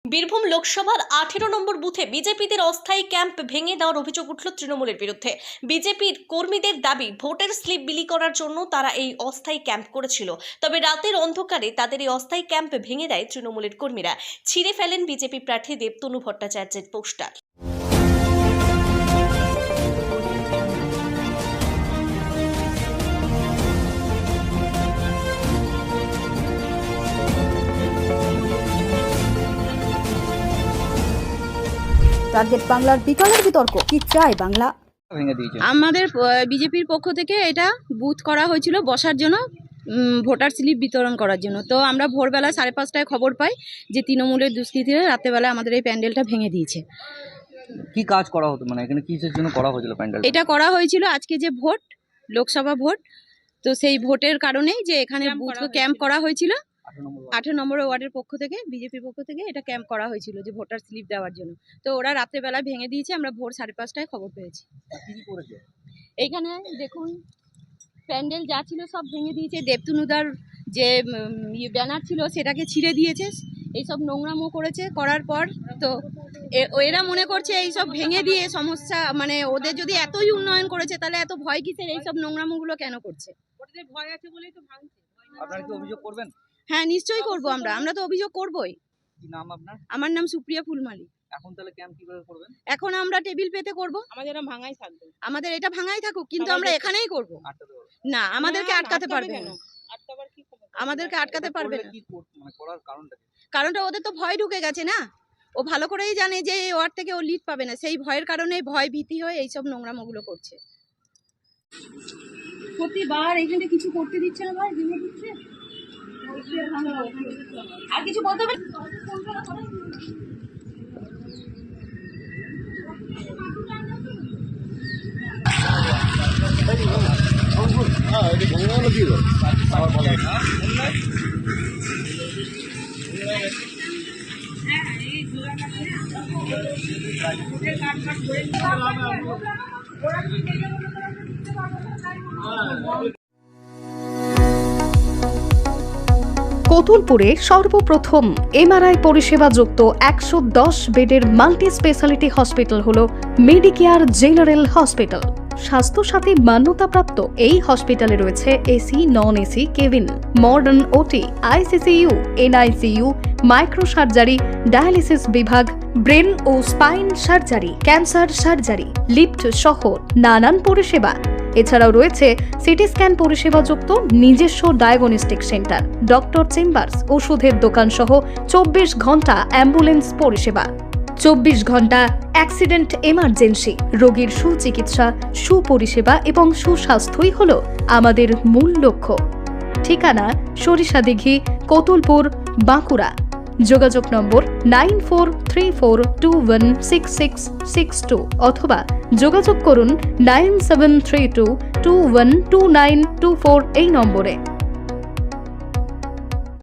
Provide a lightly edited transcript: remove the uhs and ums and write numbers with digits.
বীরভূম লোকসভার 18 নম্বর বুথে বিজেপিদের অস্থায়ী ক্যাম্প ভেঙে দেওয়ার অভিযোগ উঠল তৃণমূলের বিরুদ্ধে। বিজেপির কর্মীদের দাবি, ভোটের স্লিপ বিলি করার জন্য তারা এই অস্থায়ী ক্যাম্প করেছিল। তবে রাতের অন্ধকারে তাদের এই অস্থায়ী ক্যাম্প ভেঙে দেয় তৃণমূলের কর্মীরা। ছিঁড়ে ফেলেন বিজেপি প্রার্থী দেবতনু ভট্টাচার্যের পোস্টার। টার্গেট বাংলার বিকালের বিতর্ক, কি চায় বাংলা? আমাদের বিজেপির পক্ষ থেকে এটা বুথ করা হয়েছিল বসার জন্য, ভোটার স্লিপ বিতরণ করার জন্য। তো আমরা ভোরবেলা 5:30টায় খবর পাই যে তৃণমূলের দুষ্কৃতীরা রাতেবেলা আমাদের এই প্যান্ডেলটা ভেঙে দিয়েছে। কি কাজ করা হতো, মানে এখানে কিসের জন্য করা হয়েছিল প্যান্ডেল? এটা করা হয়েছিল আজকে যে ভোট, লোকসভা ভোট, তো সেই ভোটের কারণেই যে এখানে বুথ ক্যাম্প করা হয়েছিল। 18 নম্বর ওয়ার্ডের পক্ষ থেকে, বিজেপির পক্ষ থেকে এটা ক্যাম্প করা হয়েছিল যে ভোটার স্লিপ দেওয়ার জন্য। তো ওরা রাত্রেবেলা ভেঙে দিয়েছে, আমরা ভোর 5:30টায় খবর পেয়েছি। এইখানে দেখুন প্যান্ডেল যা ছিল সব ভেঙে দিয়েছে। দেবতনুদার যে ব্যানার ছিল সেটাকে ছিঁড়ে দিয়েছে। এইসব নোংরামো করেছে, করার পর তো এরা মনে করছে এইসব ভেঙে দিয়ে সমস্যা, মানে ওদের যদি এতই উন্নয়ন করেছে তাহলে এত ভয় কিসের, এইসব নোংরামোগুলো কেন করছে? ওদের ভয় আছে বলেই তো ভাঙছে। আপনারা কি অভিযোগ করবেন? হ্যাঁ, নিশ্চয়ই করব। আমরা তো অভিযোগ করবই। কি নাম আপনার? আমার নাম সুপ্রিয়া ফুলমালি। এখন তাহলে ক্যাম্প কিভাবে করবেন? এখন আমরা টেবিল পেতে করব। আমাদের এরকম ভাঙাই থাকবে। আমাদের এটা ভাঙাই থাকুক, কিন্তু আমরা এখানেই করব। আটকাতে পারবেন? না, আমাদেরকে আটকাতে পারবে না। আটকাবার কি খবর? আমাদেরকে আটকাতে পারবে না। কি মানে করার কারণটা কি? কারণটা ওদের তো ভয় ঢুকে গেছে না। ও ভালো করেই জানে যে এই ওয়ার্ড থেকে ও লিড পাবে না। সেই ভয়ের কারণে ভয় ভীতি হয়ে এইসব নোংরামোগুলো করছে। প্রতিবার এখানে কিছু করতে দিচ্ছে না ভাই, ভেঙে দিচ্ছে। আর কিছু বলতে হবে? কতুলপুরে সর্বপ্রথম এমআরআই পরিষেবা যুক্ত 110 বেডের মাল্টি স্পেশালিটি হসপিটাল হল মেডিকেয়ার জেনারেল হসপিটাল। স্বাস্থ্যসাথী মান্যতাপ্রাপ্ত এই হসপিটালে রয়েছে AC, non AC cabin, modern OT, ICCU, NICU, micro surgery, dialysis বিভাগ, ব্রেন ও spine surgery, cancer surgery, lift সহ নানান পরিষেবা। এছাড়াও রয়েছে সিটি স্ক্যান পরিষেবা যুক্ত নিজস্ব ডায়াগনস্টিক সেন্টার, ডক্টর চেম্বার্স, ওষুধের দোকান সহ 24 ঘন্টা অ্যাম্বুলেন্স পরিষেবা। 24 ঘন্টা অ্যাক্সিডেন্ট এমার্জেন্সি। রোগীর সুচিকিৎসা, সুপরিষেবা এবং সুস্বাস্থ্যই হল আমাদের মূল লক্ষ্য। ঠিকানা সরিষাদিঘি, কতুলপুর, বাঁকুড়া। যোগাযোগ নম্বর 9434216662 অথবা যোগাযোগ করুন 9732212924 এই নম্বরে।